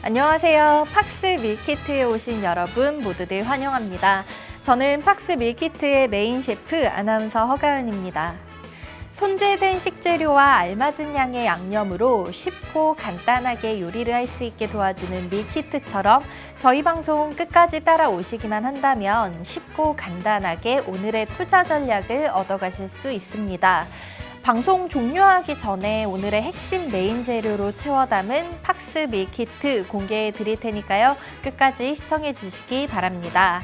안녕하세요. 팍스 밀키트에 오신 여러분 모두들 환영합니다. 저는 팍스 밀키트의 메인 셰프 아나운서 허가은입니다. 손질된 식재료와 알맞은 양의 양념으로 쉽고 간단하게 요리를 할 수 있게 도와주는 밀키트처럼 저희 방송 끝까지 따라오시기만 한다면 쉽고 간단하게 오늘의 투자 전략을 얻어가실 수 있습니다. 방송 종료하기 전에 오늘의 핵심 메인 재료로 채워 담은 팍스 밀키트 공개해 드릴 테니까요. 끝까지 시청해 주시기 바랍니다.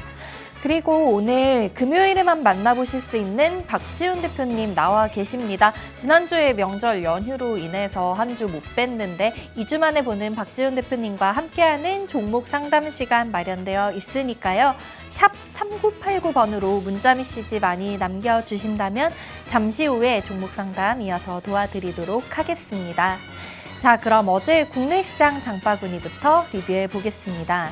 그리고 오늘 금요일에만 만나보실 수 있는 박지훈 대표님 나와 계십니다. 지난주에 명절 연휴로 인해서 한 주 못 뵀는데 2주 만에 보는 박지훈 대표님과 함께하는 종목 상담 시간 마련되어 있으니까요. 샵 3989번으로 문자 메시지 많이 남겨주신다면 잠시 후에 종목 상담 이어서 도와드리도록 하겠습니다. 자, 그럼 어제 국내 시장 장바구니부터 리뷰해 보겠습니다.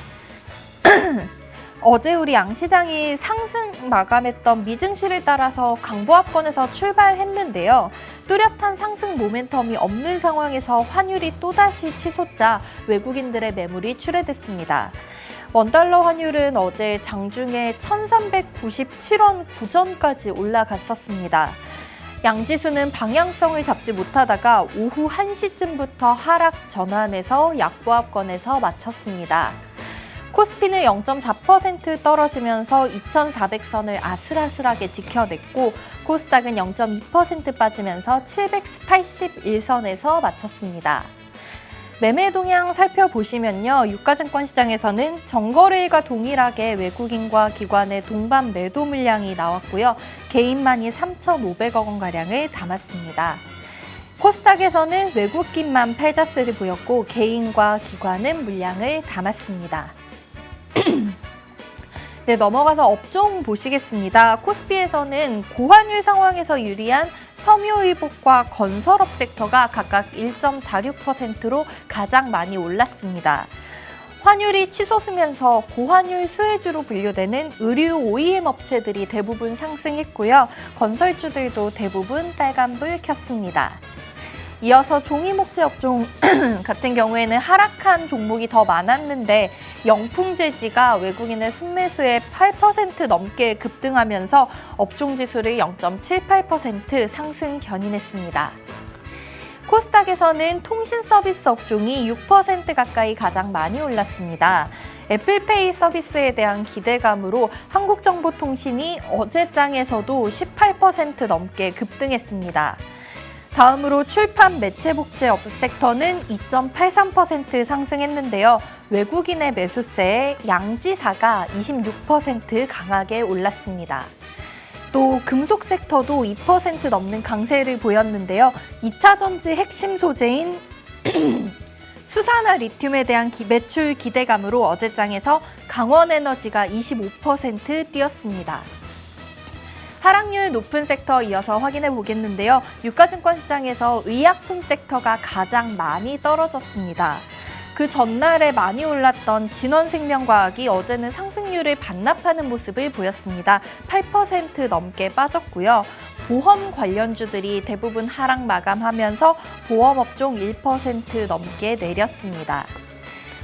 어제 우리 양시장이 상승 마감했던 미증시를 따라서 강보합권에서 출발했는데요. 뚜렷한 상승 모멘텀이 없는 상황에서 환율이 또다시 치솟자 외국인들의 매물이 출회됐습니다. 원달러 환율은 어제 장중에 1397원 9전까지 올라갔었습니다. 양지수는 방향성을 잡지 못하다가 오후 1시쯤부터 하락 전환해서 약보합권에서 마쳤습니다. 코스피는 0.4% 떨어지면서 2,400선을 아슬아슬하게 지켜냈고 코스닥은 0.2% 빠지면서 781선에서 마쳤습니다. 매매 동향 살펴보시면요. 유가증권 시장에서는 전거래일과 동일하게 외국인과 기관의 동반 매도 물량이 나왔고요. 개인만이 3,500억 원가량을 담았습니다. 코스닥에서는 외국인만 팔자세를 보였고 개인과 기관은 물량을 담았습니다. 네, 넘어가서 업종 보시겠습니다. 코스피에서는 고환율 상황에서 유리한 섬유의복과 건설업 섹터가 각각 1.46%로 가장 많이 올랐습니다. 환율이 치솟으면서 고환율 수혜주로 분류되는 의류 OEM 업체들이 대부분 상승했고요. 건설주들도 대부분 빨간불 켰습니다. 이어서 종이목재 업종 같은 경우에는 하락한 종목이 더 많았는데 영풍재지가 외국인의 순매수에 8% 넘게 급등하면서 업종지수를 0.78% 상승 견인했습니다. 코스닥에서는 통신서비스 업종이 6% 가까이 가장 많이 올랐습니다. 애플페이 서비스에 대한 기대감으로 한국정보통신이 어제장에서도 18% 넘게 급등했습니다. 다음으로 출판 매체복제업 섹터는 2.83% 상승했는데요. 외국인의 매수세에 양지사가 26% 강하게 올랐습니다. 또 금속 섹터도 2% 넘는 강세를 보였는데요. 2차전지 핵심 소재인 수산화 리튬에 대한 매출 기대감으로 어제장에서 강원에너지가 25% 뛰었습니다. 하락률 높은 섹터 이어서 확인해 보겠는데요. 유가증권 시장에서 의약품 섹터가 가장 많이 떨어졌습니다. 그 전날에 많이 올랐던 진원생명과학이 어제는 상승률을 반납하는 모습을 보였습니다. 8% 넘게 빠졌고요. 보험 관련주들이 대부분 하락 마감하면서 보험업종 1% 넘게 내렸습니다.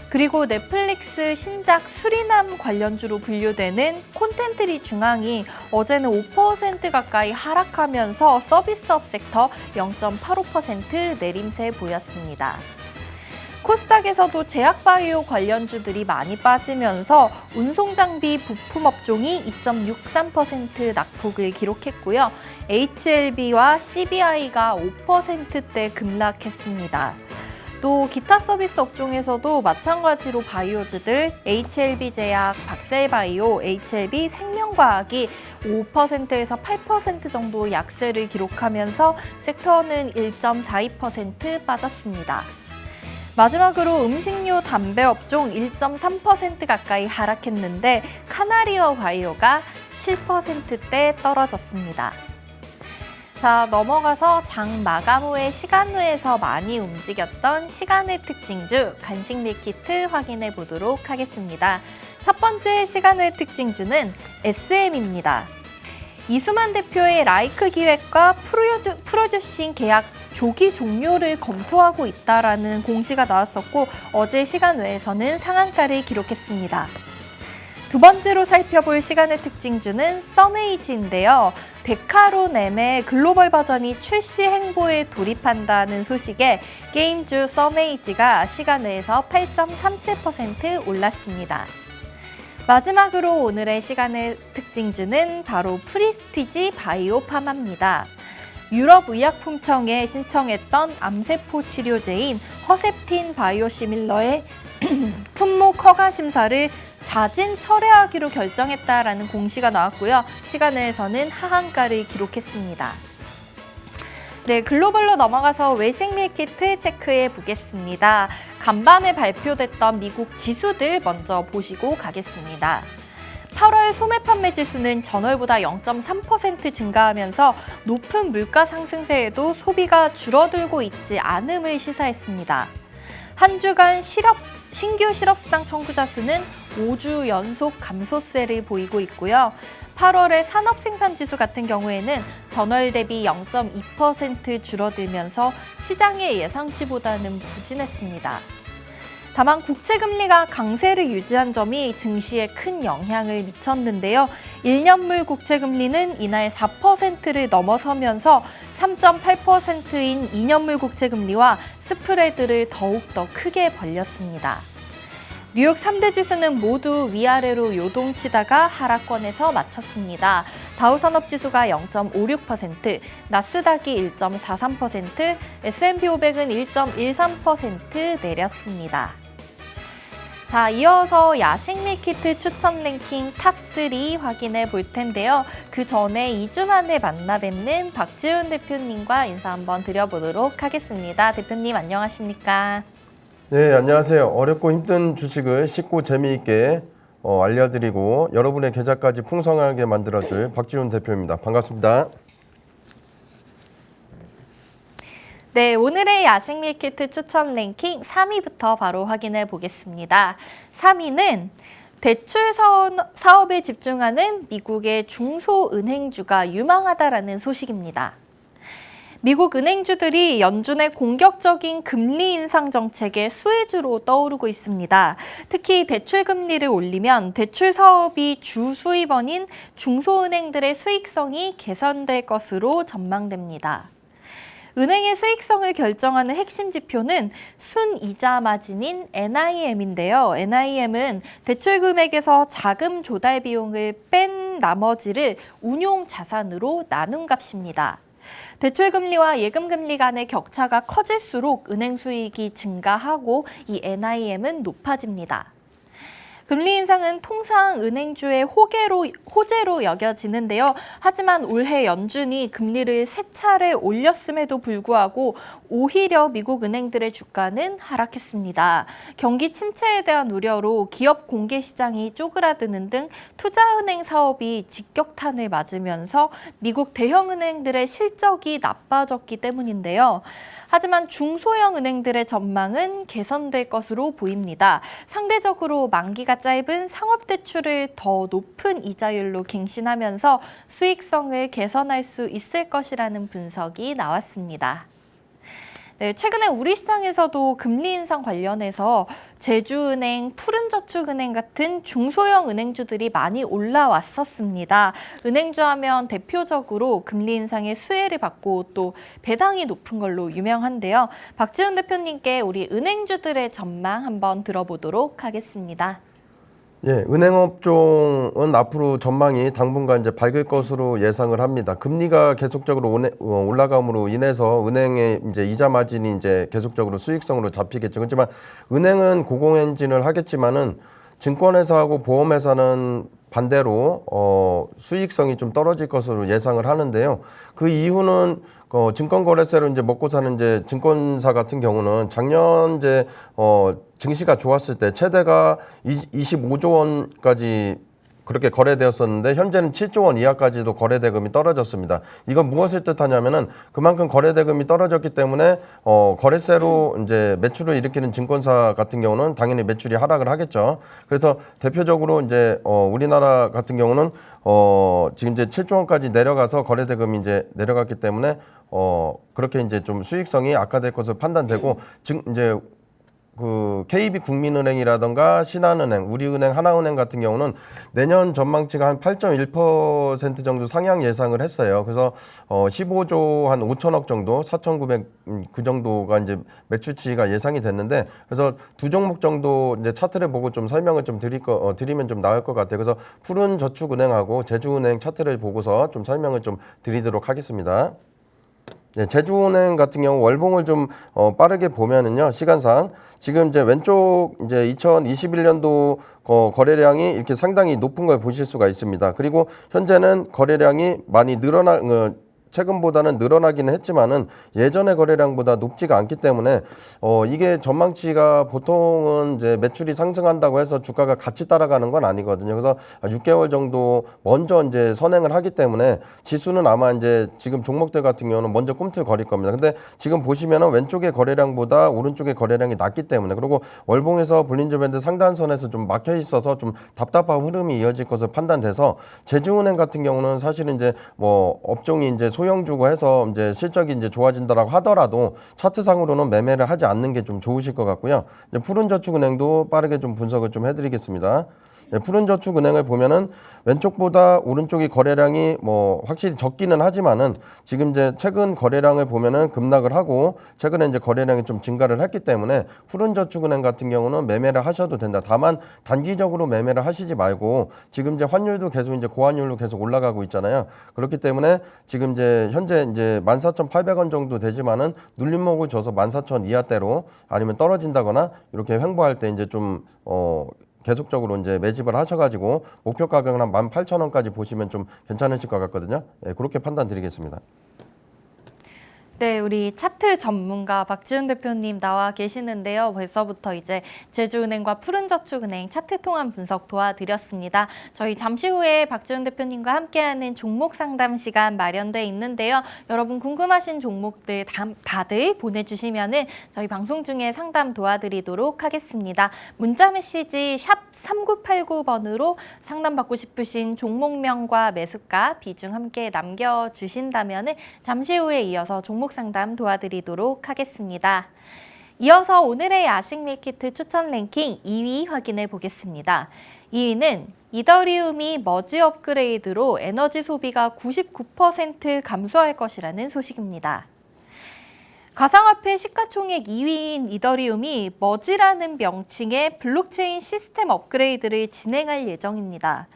그리고 넷플릭스 신작 수리남 관련주로 분류되는 콘텐츠리 중앙이 어제는 5% 가까이 하락하면서 서비스업 sek터 0.85% 내림세 보였습니다. 코스닥에서도 제약바이오 관련주들이 많이 빠지면서 운송장비 부품 업종이 2.63% 낙폭을 기록했고요. HLB와 CBI가 5%대 급락했습니다. 또 기타 서비스 업종에서도 마찬가지로 바이오주들 HLB제약, 박셀바이오, HLB 생명과학이 5%에서 8% 정도 약세를 기록하면서 섹터는 1.42% 빠졌습니다. 마지막으로 음식료 담배 업종 1.3% 가까이 하락했는데 카나리어 바이오가 7%대 떨어졌습니다. 자, 넘어가서 장 마감 후에 시간후에서 많이 움직였던 시간의 특징주 간식 밀키트 확인해 보도록 하겠습니다. 첫 번째 시간의 특징주는 SM입니다. 이수만 대표의 라이크 기획과 프로듀싱 계약 조기 종료를 검토하고 있다라는 공시가 나왔었고 어제 시간 외에서는 상한가를 기록했습니다. 두 번째로 살펴볼 시간의 특징주는 썸에이지인데요. 데카론 M의 글로벌 버전이 출시 행보에 돌입한다는 소식에 게임주 썸에이지가 시간 외에서 8.37% 올랐습니다. 마지막으로 오늘의 시간의 특징주는 바로 프리스티지 바이오 파마입니다. 유럽의약품청에 신청했던 암세포 치료제인 허셉틴 바이오시밀러의 품목 허가 심사를 자진 철회하기로 결정했다라는 공시가 나왔고요. 시간 외에서는 하한가를 기록했습니다. 네, 글로벌로 넘어가서 외식 밀키트 체크해 보겠습니다. 간밤에 발표됐던 미국 지수들 먼저 보시고 가겠습니다. 8월 소매 판매 지수는 전월보다 0.3% 증가하면서 높은 물가 상승세에도 소비가 줄어들고 있지 않음을 시사했습니다. 한 주간 신규 실업수당 청구자 수는 5주 연속 감소세를 보이고 있고요. 8월의 산업생산지수 같은 경우에는 전월 대비 0.2% 줄어들면서 시장의 예상치보다는 부진했습니다. 다만 국채금리가 강세를 유지한 점이 증시에 큰 영향을 미쳤는데요. 1년물 국채금리는 이날 4%를 넘어서면서 3.8%인 2년물 국채금리와 스프레드를 더욱더 크게 벌렸습니다. 뉴욕 3대 지수는 모두 위아래로 요동치다가 하락권에서 마쳤습니다. 다우산업지수가 0.56%, 나스닥이 1.43%, S&P 500은 1.13% 내렸습니다. 자, 이어서 야식 밀키트 추천 랭킹 탑3 확인해 볼 텐데요. 그 전에 2주 만에 만나 뵙는 박지훈 대표님과 인사 한번 드려보도록 하겠습니다. 대표님 안녕하십니까? 네, 안녕하세요. 어렵고 힘든 주식을 쉽고 재미있게 알려드리고 여러분의 계좌까지 풍성하게 만들어줄 박지훈 대표입니다. 반갑습니다. 네, 오늘의 야식 밀키트 추천 랭킹 3위부터 바로 확인해 보겠습니다. 3위는 대출 사업에 집중하는 미국의 중소은행주가 유망하다라는 소식입니다. 미국 은행주들이 연준의 공격적인 금리 인상 정책의 수혜주로 떠오르고 있습니다. 특히 대출 금리를 올리면 대출 사업이 주 수입원인 중소은행들의 수익성이 개선될 것으로 전망됩니다. 은행의 수익성을 결정하는 핵심 지표는 순이자 마진인 NIM인데요. NIM은 대출 금액에서 자금 조달 비용을 뺀 나머지를 운용 자산으로 나눈 값입니다. 대출 금리와 예금 금리 간의 격차가 커질수록 은행 수익이 증가하고 이 NIM은 높아집니다. 금리 인상은 통상 은행주의 호재로 여겨지는데요. 하지만 올해 연준이 금리를 3차례 올렸음에도 불구하고 오히려 미국 은행들의 주가는 하락했습니다. 경기 침체에 대한 우려로 기업 공개 시장이 쪼그라드는 등 투자은행 사업이 직격탄을 맞으면서 미국 대형은행들의 실적이 나빠졌기 때문인데요. 하지만 중소형 은행들의 전망은 개선될 것으로 보입니다. 상대적으로 만기가 짧은 상업대출을 더 높은 이자율로 갱신하면서 수익성을 개선할 수 있을 것이라는 분석이 나왔습니다. 네, 최근에 우리 시장에서도 금리 인상 관련해서 제주은행, 푸른저축은행 같은 중소형 은행주들이 많이 올라왔었습니다. 은행주 하면 대표적으로 금리 인상의 수혜를 받고 또 배당이 높은 걸로 유명한데요. 박지훈 대표님께 우리 은행주들의 전망 한번 들어보도록 하겠습니다. 예, 은행업종은 앞으로 전망이 당분간 이제 밝을 것으로 예상을 합니다. 금리가 계속적으로 올라감으로 인해서 은행의 이제 이자 마진이 이제 계속적으로 수익성으로 잡히겠죠. 그렇지만 은행은 고공행진을 하겠지만은 증권회사하고 보험회사는 반대로 수익성이 좀 떨어질 것으로 예상을 하는데요. 그 이유는 증권거래세로 이제 먹고 사는 이제 증권사 같은 경우는 작년 이제 증시가 좋았을 때 최대가 25조 원까지 그렇게 거래되었었는데 현재는 7조 원 이하까지도 거래 대금이 떨어졌습니다. 이건 무엇을 뜻하냐면은 그만큼 거래 대금이 떨어졌기 때문에 거래세로 이제 매출을 일으키는 증권사 같은 경우는 당연히 매출이 하락을 하겠죠. 그래서 대표적으로 이제 우리나라 같은 경우는 지금 이제 7조 원까지 내려가서 거래 대금이 이제 내려갔기 때문에 그렇게 이제 좀 수익성이 악화될 것으로 판단되고 이제 그 KB국민은행이라던가 신한은행, 우리은행, 하나은행 같은 경우는 내년 전망치가 한 8.1% 정도 상향 예상을 했어요. 그래서 15조 한 5천억 정도, 4,900 그 정도가 이제 매출치가 예상이 됐는데, 그래서 두 종목 정도 이제 차트를 보고 좀 설명을 좀 드리면 좀 나을 것 같아요. 그래서 푸른저축은행하고 제주은행 차트를 보고서 좀 설명을 좀 드리도록 하겠습니다. 네, 제주은행 같은 경우 월봉을 좀 빠르게 보면은요, 시간상 지금 이제 왼쪽 이제 2021년도 거래량이 이렇게 상당히 높은 걸 보실 수가 있습니다. 그리고 현재는 거래량이 많이 최근보다는 늘어나기는 했지만은 예전의 거래량보다 높지가 않기 때문에 이게 전망치가 보통은 이제 매출이 상승한다고 해서 주가가 같이 따라가는 건 아니거든요. 그래서 6개월 정도 먼저 이제 선행을 하기 때문에 지수는 아마 이제 지금 종목들 같은 경우는 먼저 꿈틀거릴 겁니다. 근데 지금 보시면은 왼쪽의 거래량보다 오른쪽의 거래량이 낮기 때문에, 그리고 월봉에서 볼린저 밴드 상단선에서 좀 막혀 있어서 좀 답답한 흐름이 이어질 것으로 판단돼서 제주은행 같은 경우는 사실은 이제 뭐 업종이 이제 소형주고 해서 이제 실적이 이제 좋아진다라고 하더라도 차트상으로는 매매를 하지 않는 게 좀 좋으실 것 같고요. 이제 푸른저축은행도 빠르게 좀 분석을 좀 해드리겠습니다. 네, 푸른저축은행을 보면은 왼쪽보다 오른쪽이 거래량이 뭐 확실히 적기는 하지만은 지금 이제 최근 거래량을 보면은 급락을 하고 최근에 이제 거래량이 좀 증가를 했기 때문에 푸른저축은행 같은 경우는 매매를 하셔도 된다. 다만 단기적으로 매매를 하시지 말고 지금 이제 환율도 계속 이제 고환율로 계속 올라가고 있잖아요. 그렇기 때문에 지금 이제 현재 이제 14,800원 정도 되지만은 눌림목을 줘서 14,000 이하대로 아니면 떨어진다거나 이렇게 횡보할 때 이제 좀 계속적으로 이제 매집을 하셔가지고 목표 가격은 한 18,000원까지 보시면 좀 괜찮으실 것 같거든요. 네, 그렇게 판단 드리겠습니다. 네, 우리 차트 전문가 박지훈 대표님 나와 계시는데요. 벌써부터 이제 제주은행과 푸른저축은행 차트 통합 분석 도와드렸습니다. 저희 잠시 후에 박지훈 대표님과 함께하는 종목 상담 시간 마련돼 있는데요. 여러분 궁금하신 종목들 다들 보내주시면은 저희 방송 중에 상담 도와드리도록 하겠습니다. 문자 메시지 샵 3989번으로 상담받고 싶으신 종목명과 매수가, 비중 함께 남겨주신다면은 잠시 후에 이어서 종목 상담 도와드리도록 하겠습니다. 이어서 오늘의 야식 밀키트 추천 랭킹 2위 확인해 보겠습니다. 2위는 이더리움이 머지 업그레이드로 에너지 소비가 99% 감소할 것이라는 소식입니다. 가상화폐 시가총액 2위인 이더리움이 머지라는 명칭의 블록체인 시스템 업그레이드를 진행할 예정입니다.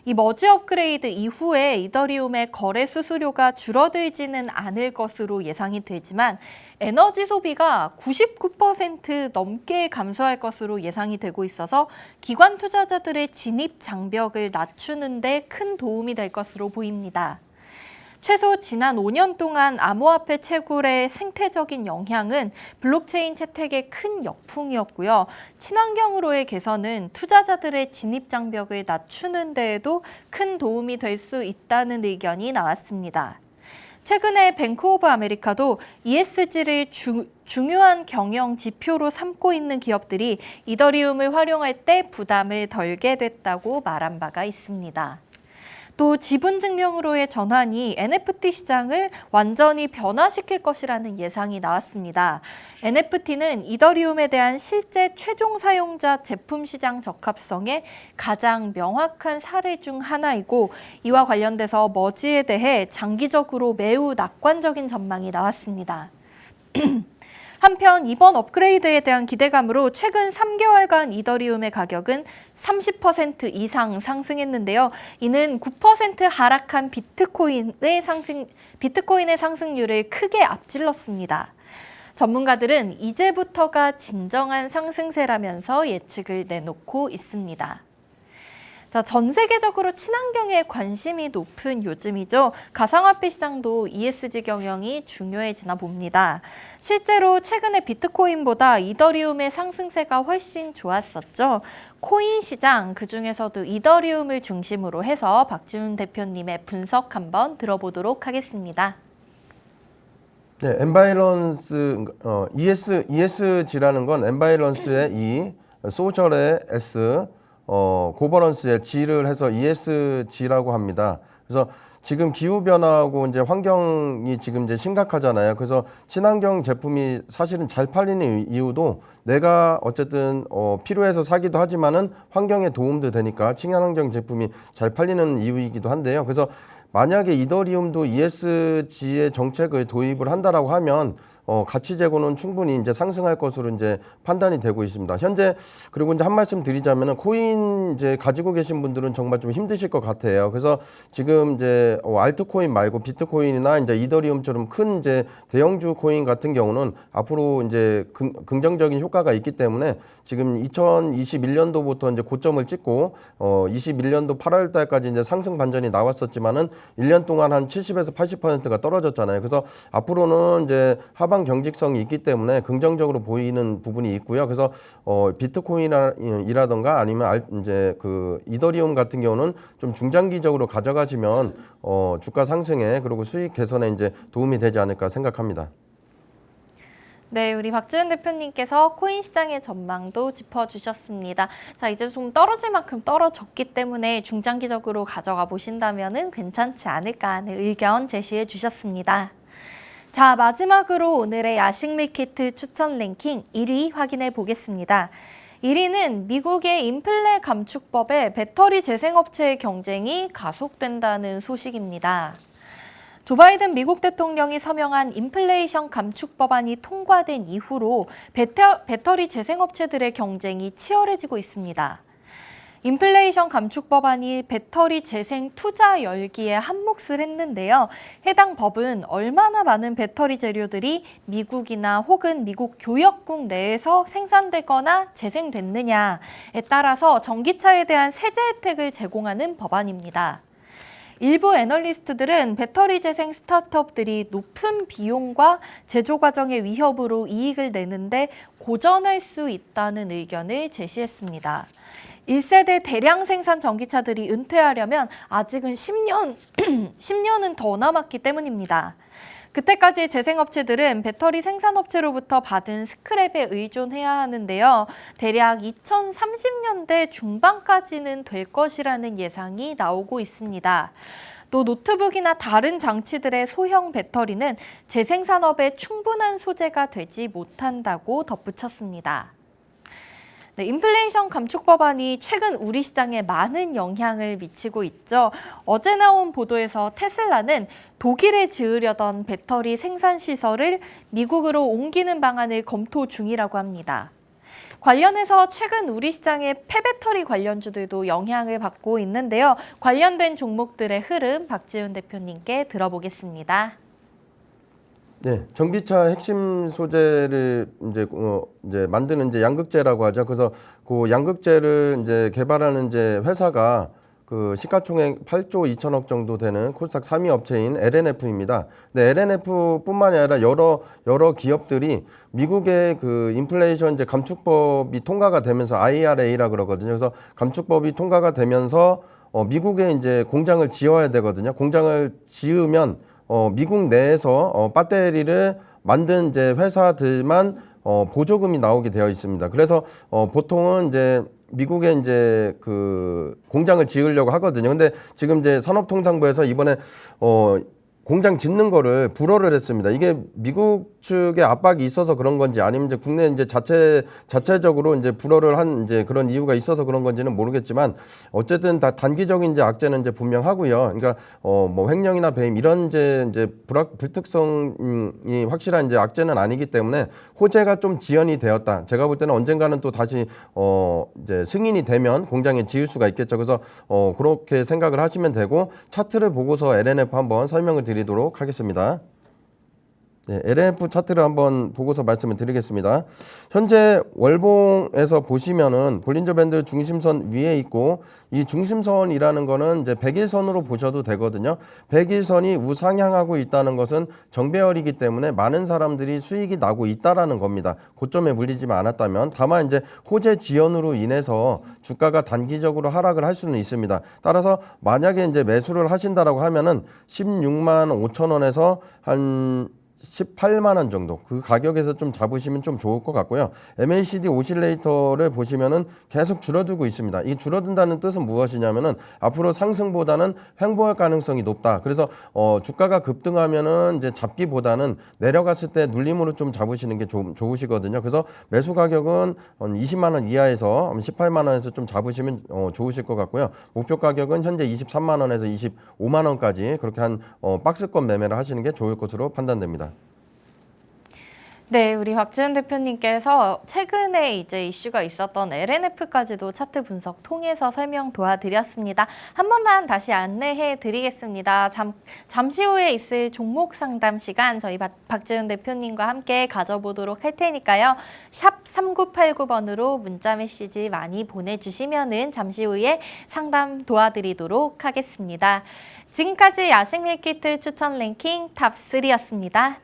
이 머지 업그레이드 이후에 이더리움의 거래 수수료가 줄어들지는 않을 것으로 예상이 되지만 에너지 소비가 99% 넘게 감소할 것으로 예상이 되고 있어서 기관 투자자들의 진입 장벽을 낮추는 데 큰 도움이 될 것으로 보입니다. 최소 지난 5년 동안 암호화폐 채굴의 생태적인 영향은 블록체인 채택의 큰 역풍이었고요. 친환경으로의 개선은 투자자들의 진입 장벽을 낮추는 데에도 큰 도움이 될 수 있다는 의견이 나왔습니다. 최근에 뱅크 오브 아메리카도 ESG를 중요한 경영 지표로 삼고 있는 기업들이 이더리움을 활용할 때 부담을 덜게 됐다고 말한 바가 있습니다. 또 지분증명으로의 전환이 NFT 시장을 완전히 변화시킬 것이라는 예상이 나왔습니다. NFT는 이더리움에 대한 실제 최종 사용자 제품 시장 적합성의 가장 명확한 사례 중 하나이고 이와 관련돼서 머지에 대해 장기적으로 매우 낙관적인 전망이 나왔습니다. 한편 이번 업그레이드에 대한 기대감으로 최근 3개월간 이더리움의 가격은 30% 이상 상승했는데요. 이는 9% 하락한 비트코인의 상승률을 크게 앞질렀습니다. 전문가들은 이제부터가 진정한 상승세라면서 예측을 내놓고 있습니다. 자, 전 세계적으로 친환경에 관심이 높은 요즘이죠. 가상화폐 시장도 ESG 경영이 중요해지나 봅니다. 실제로 최근에 비트코인보다 이더리움의 상승세가 훨씬 좋았었죠. 코인 시장, 그중에서도 이더리움을 중심으로 해서 박지훈 대표님의 분석 한번 들어보도록 하겠습니다. 네, 엔바이런스, ESG라는 건 엔바이런스의 E, 소셜의 S, 고버넌스의 G를 해서 ESG라고 합니다. 그래서 지금 기후 변화하고 이제 환경이 지금 이제 심각하잖아요. 그래서 친환경 제품이 사실은 잘 팔리는 이유도 내가 어쨌든 필요해서 사기도 하지만은 환경에 도움도 되니까 친환경 제품이 잘 팔리는 이유이기도 한데요. 그래서 만약에 이더리움도 ESG의 정책을 도입을 한다라고 하면 가치 재고는 충분히 이제 상승할 것으로 이제 판단이 되고 있습니다. 현재 그리고 이제 한 말씀 드리자면은 코인 이제 가지고 계신 분들은 정말 좀 힘드실 것 같아요. 그래서 지금 이제 알트코인 말고 비트코인이나 이제 이더리움처럼 큰 이제 대형주 코인 같은 경우는 앞으로 이제 긍정적인 효과가 있기 때문에 지금 2021년도부터 이제 고점을 찍고 21년도 8월 달까지 이제 상승 반전이 나왔었지만은 1년 동안 한 70에서 80%가 떨어졌잖아요. 그래서 앞으로는 이제 하방 경직성이 있기 때문에 긍정적으로 보이는 부분이 있고요. 그래서 비트코인이라던가 아니면 이제 그 이더리움 같은 경우는 좀 중장기적으로 가져가시면 주가 상승에 그리고 수익 개선에 이제 도움이 되지 않을까 생각합니다. 네, 우리 박지훈 대표님께서 코인 시장의 전망도 짚어주셨습니다. 자, 이제 좀 떨어질 만큼 떨어졌기 때문에 중장기적으로 가져가 보신다면 괜찮지 않을까 하는 의견 제시해 주셨습니다. 자, 마지막으로 오늘의 야식 밀키트 추천 랭킹 1위 확인해 보겠습니다. 1위는 미국의 인플레 감축법에 배터리 재생업체의 경쟁이 가속된다는 소식입니다. 조 바이든 미국 대통령이 서명한 인플레이션 감축 법안이 통과된 이후로 배터리 재생업체들의 경쟁이 치열해지고 있습니다. 인플레이션 감축 법안이 배터리 재생 투자 열기에 한몫을 했는데요. 해당 법은 얼마나 많은 배터리 재료들이 미국이나 혹은 미국 교역국 내에서 생산되거나 재생됐느냐에 따라서 전기차에 대한 세제 혜택을 제공하는 법안입니다. 일부 애널리스트들은 배터리 재생 스타트업들이 높은 비용과 제조 과정의 위협으로 이익을 내는데 고전할 수 있다는 의견을 제시했습니다. 1세대 대량 생산 전기차들이 은퇴하려면 아직은 10년은 더 남았기 때문입니다. 그때까지 재생업체들은 배터리 생산업체로부터 받은 스크랩에 의존해야 하는데요. 대략 2030년대 중반까지는 될 것이라는 예상이 나오고 있습니다. 또 노트북이나 다른 장치들의 소형 배터리는 재생산업에 충분한 소재가 되지 못한다고 덧붙였습니다. 네, 인플레이션 감축 법안이 최근 우리 시장에 많은 영향을 미치고 있죠. 어제 나온 보도에서 테슬라는 독일에 지으려던 배터리 생산 시설을 미국으로 옮기는 방안을 검토 중이라고 합니다. 관련해서 최근 우리 시장의 폐배터리 관련주들도 영향을 받고 있는데요. 관련된 종목들의 흐름 박지훈 대표님께 들어보겠습니다. 네, 전기차 핵심 소재를 이제 만드는 이제 양극재라고 하죠. 그래서 그 양극재를 이제 개발하는 이제 회사가 그 시가총액 8조 2천억 정도 되는 코스닥 3위 업체인 LNF입니다. 근데 LNF뿐만이 아니라 여러 기업들이 미국의 그 인플레이션 이제 감축법이 통과가 되면서 IRA라 그러거든요. 그래서 감축법이 통과가 되면서 미국에 이제 공장을 지어야 되거든요. 공장을 지으면 미국 내에서 배터리를 만든 이제 회사들만 보조금이 나오게 되어 있습니다. 그래서 보통은 이제 미국에 이제 그 공장을 지으려고 하거든요. 근데 지금 이제 산업통상부에서 이번에 공장 짓는 거를 불허를 했습니다. 이게 미국 측의 압박이 있어서 그런 건지 아니면 이제 국내 이제 자체적으로 이제 불허를 한 이제 그런 이유가 있어서 그런 건지는 모르겠지만 어쨌든 다 단기적인 이제 악재는 이제 분명하고요. 그러니까 뭐 횡령이나 배임 이런 이제 불특성이 확실한 이제 악재는 아니기 때문에 호재가 좀 지연이 되었다. 제가 볼 때는 언젠가는 또 다시 이제 승인이 되면 공장에 지을 수가 있겠죠. 그래서 그렇게 생각을 하시면 되고 차트를 보고서 LNF 한번 설명을 드리도록 하겠습니다. 네, LNF 차트를 한번 보고서 말씀을 드리겠습니다. 현재 월봉에서 보시면은 볼린저 밴드 중심선 위에 있고 이 중심선이라는 거는 이제 100일선으로 보셔도 되거든요. 100일선이 우상향하고 있다는 것은 정배열이기 때문에 많은 사람들이 수익이 나고 있다라는 겁니다. 고점에 물리지만 않았다면 다만 이제 호재 지연으로 인해서 주가가 단기적으로 하락을 할 수는 있습니다. 따라서 만약에 이제 매수를 하신다라고 하면은 16만 5천 원에서 한 18만 원 정도 그 가격에서 좀 잡으시면 좀 좋을 것 같고요. MACD 오실레이터를 보시면은 계속 줄어들고 있습니다. 이 줄어든다는 뜻은 무엇이냐면은 앞으로 상승보다는 횡보할 가능성이 높다. 그래서 주가가 급등하면은 이제 잡기보다는 내려갔을 때 눌림으로 좀 잡으시는 게 좋으시거든요. 그래서 매수 가격은 20만 원 이하에서 18만 원에서 좀 잡으시면 좋으실 것 같고요. 목표 가격은 현재 23만 원에서 25만 원까지 그렇게 한 박스권 매매를 하시는 게 좋을 것으로 판단됩니다. 네, 우리 박지훈 대표님께서 최근에 이제 이슈가 있었던 LNF까지도 차트 분석 통해서 설명 도와드렸습니다. 한 번만 다시 안내해 드리겠습니다. 잠시 후에 있을 종목 상담 시간 저희 박지훈 대표님과 함께 가져보도록 할 테니까요. 샵 3989번으로 문자 메시지 많이 보내주시면은 잠시 후에 상담 도와드리도록 하겠습니다. 지금까지 야식 밀키트 추천 랭킹 탑 3였습니다.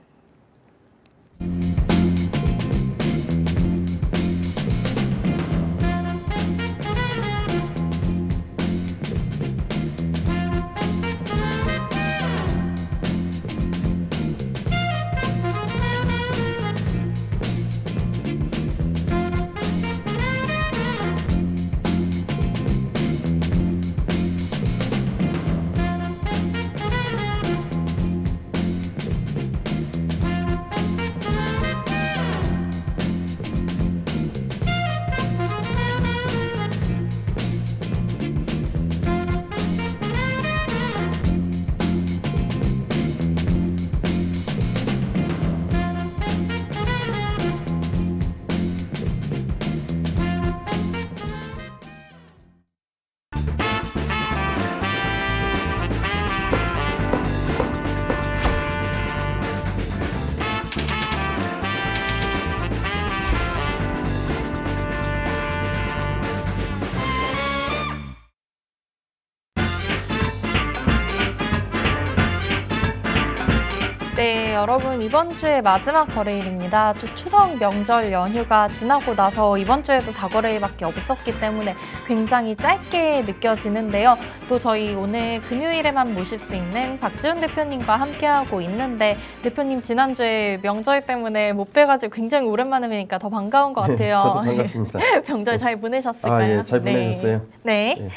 네, 여러분 이번 주의 마지막 거래일입니다. 추석 명절 연휴가 지나고 나서 이번 주에도 4거래일밖에 없었기 때문에 굉장히 짧게 느껴지는데요. 또 저희 오늘 금요일에만 모실 수 있는 박지훈 대표님과 함께하고 있는데 대표님 지난주에 명절 때문에 못 뵈가지고 굉장히 오랜만에 뵈니까 더 반가운 것 같아요. 저도 반갑습니다. 명절 잘 보내셨을까요? 아, 예, 잘 보내셨어요. 네. 예.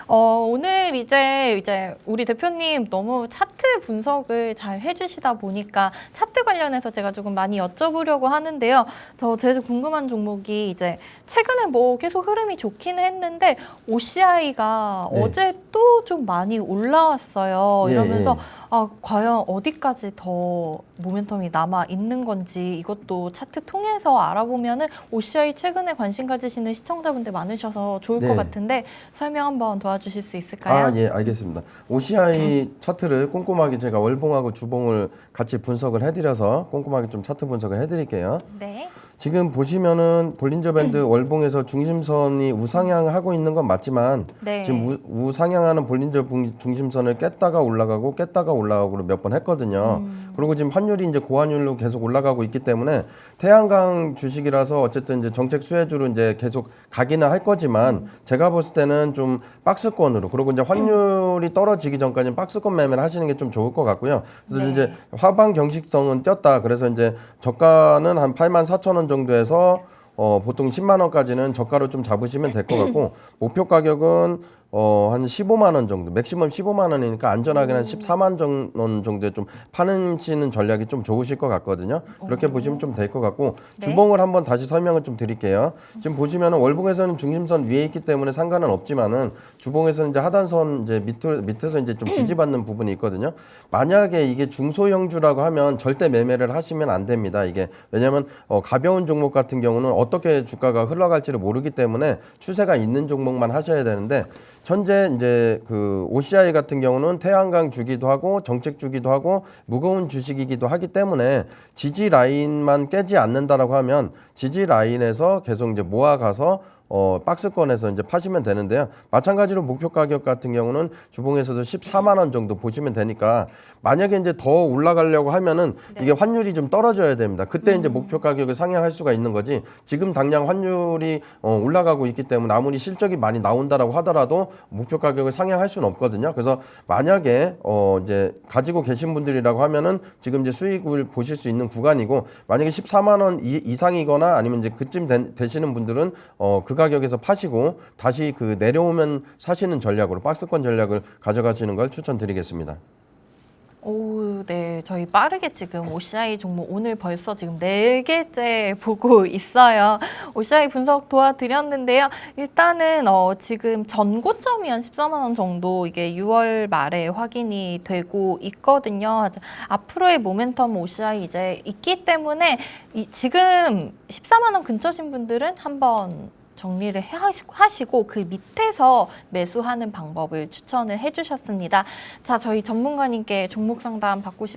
오늘 이제 우리 대표님 너무 차트 분석을 잘 해주시다 보니까 차트 관련해서 제가 조금 많이 여쭤보려고 하는데요. 제가 궁금한 종목이 이제 최근에 뭐 계속 흐름이 좋기는 했는데 OCI가 네. 어제 또 좀 많이 올라왔어요. 예, 이러면서 과연 어디까지 더 모멘텀이 남아 있는 건지 이것도 차트 통해서 알아보면은 OCI 최근에 관심 가지시는 시청자분들 많으셔서 좋을 네. 것 같은데 설명 한번 도와주실 수 있을까요? 아, 예, 알겠습니다. OCI 차트를 꼼꼼하게 제가 월봉하고 주봉을 같이 분석을 해드려서 꼼꼼하게 좀 차트 분석을 해드릴게요. 네. 지금 보시면은 볼린저 밴드 월봉에서 중심선이 우상향하고 있는 건 맞지만 네. 지금 우상향하는 볼린저 중심선을 깼다가 올라가고 몇 번 했거든요. 그리고 지금 환율이 이제 고환율로 계속 올라가고 있기 때문에 태양광 주식이라서 어쨌든 이제 정책 수혜주로 이제 계속 가기는 할 거지만 제가 봤을 때는 좀 박스권으로 그리고 이제 환율이 떨어지기 전까지는 박스권 매매를 하시는 게 좀 좋을 것 같고요. 그래서 네. 이제 하방 경직성은 뛰었다. 그래서 이제 저가는 한 84,000원 정도에서 보통 10만 원까지는 저가로 좀 잡으시면 될 것 같고 목표 가격은 한 15만 원 정도, 맥시멈 15만 원이니까 안전하게 한 14만 원 정도에 좀 파시는 전략이 좀 좋으실 것 같거든요. 그렇게 보시면 좀 될 것 같고 네. 주봉을 한번 다시 설명을 좀 드릴게요. 지금 보시면은 월봉에서는 중심선 위에 있기 때문에 상관은 없지만은 주봉에서는 이제 하단선 이제 밑에서 이제 좀 지지받는 부분이 있거든요. 만약에 이게 중소형주라고 하면 절대 매매를 하시면 안 됩니다. 이게 왜냐하면 가벼운 종목 같은 경우는 어떻게 주가가 흘러갈지를 모르기 때문에 추세가 있는 종목만 하셔야 되는데 현재 이제 그 OCI 같은 경우는 태양광 주기도 하고 정책 주기도 하고 무거운 주식이기도 하기 때문에 지지 라인만 깨지 않는다라고 하면 지지 라인에서 계속 이제 모아가서 박스권에서 이제 파시면 되는데요. 마찬가지로 목표 가격 같은 경우는 주봉에서도 14만 원 정도 보시면 되니까 만약에 이제 더 올라가려고 하면은 이게 환율이 좀 떨어져야 됩니다. 그때 이제 목표 가격을 상향할 수가 있는 거지. 지금 당장 환율이 올라가고 있기 때문에 아무리 실적이 많이 나온다라고 하더라도 목표 가격을 상향할 수는 없거든요. 그래서 만약에 이제 가지고 계신 분들이라고 하면은 지금 이제 수익을 보실 수 있는 구간이고 만약에 14만 원 이상이거나 아니면 이제 그쯤 되시는 분들은 그 가격에서 파시고 다시 그 내려오면 사시는 전략으로 박스권 전략을 가져가시는 걸 추천드리겠습니다. 오, 네. 저희 빠르게 지금 OCI 종목 오늘 벌써 지금 4개째 보고 있어요. OCI 분석 도와드렸는데요. 일단은 지금 전고점이 한 14만 원 정도 이게 6월 말에 확인이 되고 있거든요. 앞으로의 모멘텀 OCI 이제 있기 때문에 지금 14만 원 근처신 분들은 한번 정리를 하시고 그 밑에서 매수하는 방법을 추천을 해주셨습니다. 자, 저희 전문가님께 종목 상담 받고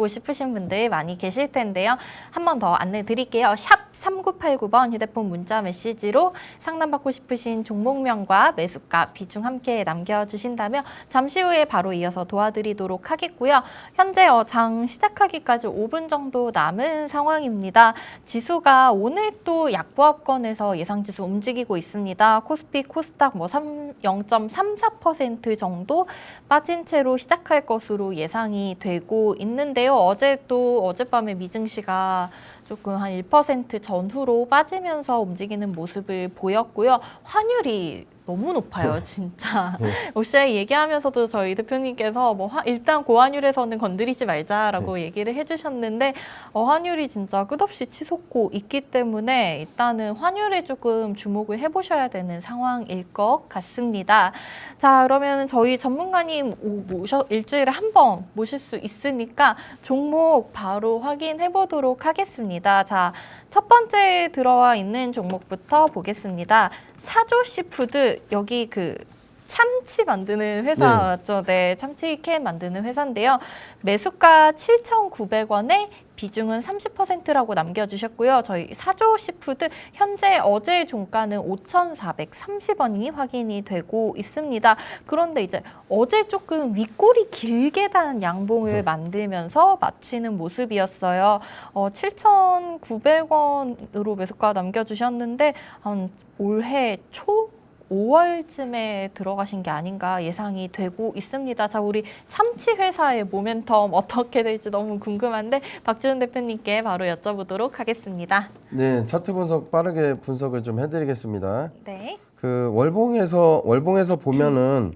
싶으신 분들 많이 계실 텐데요. 한 번 더 안내 드릴게요. 샵 3989번 휴대폰 문자 메시지로 상담받고 싶으신 종목명과 매수가 비중 함께 남겨주신다면 잠시 후에 바로 이어서 도와드리도록 하겠고요. 현재 장 시작하기까지 5분 정도 남은 상황입니다. 지수가 오늘 또 약보합권에서 예상지수 움직이고 있습니다. 코스피, 코스닥 0.34% 정도 빠진 채로 시작할 것으로 예상이 되고 있는데요. 어젯밤에 미증시가 조금 한 1% 전후로 빠지면서 움직이는 모습을 보였고요. 환율이 너무 높아요, 진짜. OCI 얘기하면서도 저희 대표님께서 일단 고환율에서는 건드리지 말자라고 얘기를 해주셨는데 환율이 진짜 끝없이 치솟고 있기 때문에 일단은 환율에 조금 주목을 해보셔야 되는 상황일 것 같습니다. 자, 그러면 저희 전문가님 일주일에 한 번 모실 수 있으니까 종목 바로 확인해 보도록 하겠습니다. 자, 첫 번째 들어와 있는 종목부터 보겠습니다. 사조시푸드, 여기 그 참치 만드는 회사 맞죠? 네, 참치캔 만드는 회사인데요. 매수가 7,900원에 비중은 30%라고 남겨주셨고요. 저희 사조시푸드 현재 어제 종가는 5,430원이 확인이 되고 있습니다. 그런데 이제 어제 조금 윗골이 길게 단 양봉을 만들면서 마치는 모습이었어요. 7,900원으로 매수가 남겨주셨는데 올해 초 5월쯤에 들어가신 게 아닌가 예상이 되고 있습니다. 자, 우리 참치 회사의 모멘텀 어떻게 될지 너무 궁금한데 박지훈 대표님께 바로 여쭤보도록 하겠습니다. 네, 차트 분석 빠르게 분석을 좀 해드리겠습니다. 네. 그 월봉에서 보면은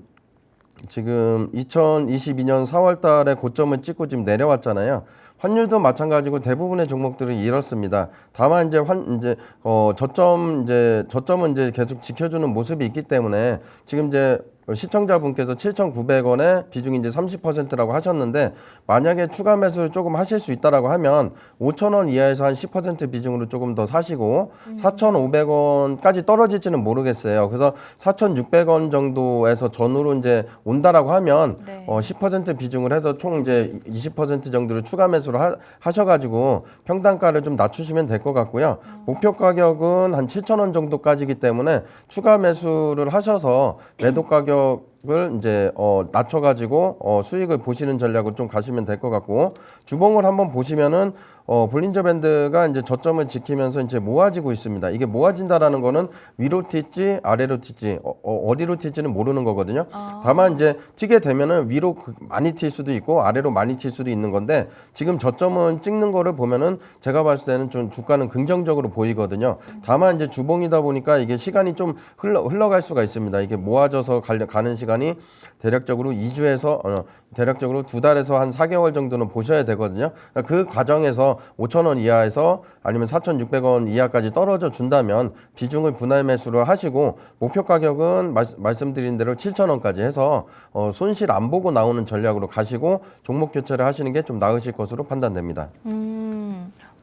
지금 2022년 4월 달에 고점을 찍고 지금 내려왔잖아요. 환율도 마찬가지고 대부분의 종목들은 이렇습니다. 다만 이제 저점은 이제 계속 지켜주는 모습이 있기 때문에 지금 이제 시청자분께서 7,900원에 비중이 이제 30%라고 하셨는데 만약에 추가 매수를 조금 하실 수 있다라고 하면 5,000원 이하에서 한 10% 비중으로 조금 더 사시고 4,500원까지 떨어질지는 모르겠어요. 그래서 4,600원 정도에서 전후로 이제 온다라고 하면 10% 비중을 해서 총 이제 20% 정도를 추가 매수를 하셔가지고 평단가를 좀 낮추시면 될 것 같고요. 목표 가격은 한 7,000원 정도까지이기 때문에 추가 매수를 하셔서 매도 가격을 이제 낮춰가지고 수익을 보시는 전략으로 좀 가시면 될 것 같고 주봉을 한번 보시면은 볼린저 밴드가 이제 저점을 지키면서 이제 모아지고 있습니다. 이게 모아진다라는 거는 위로 튈지 아래로 튈지 어디로 튈지는 모르는 거거든요. 다만 이제 튀게 되면은 위로 많이 튈 수도 있고 아래로 많이 튈 수도 있는 건데 지금 저점은 찍는 거를 보면은 제가 봤을 때는 좀 주가는 긍정적으로 보이거든요. 다만 이제 주봉이다 보니까 이게 시간이 좀 흘러갈 수가 있습니다. 이게 모아져서 가는 시간이 대략적으로 2주에서 대략적으로 2달에서 한 4개월 정도는 보셔야 되거든요. 그 과정에서 5,000원 이하에서 아니면 4,600원 이하까지 떨어져 준다면 비중을 분할 매수를 하시고 목표 가격은 말씀드린 대로 7,000원까지 해서 손실 안 보고 나오는 전략으로 가시고 종목 교체를 하시는 게 좀 나으실 것으로 판단됩니다.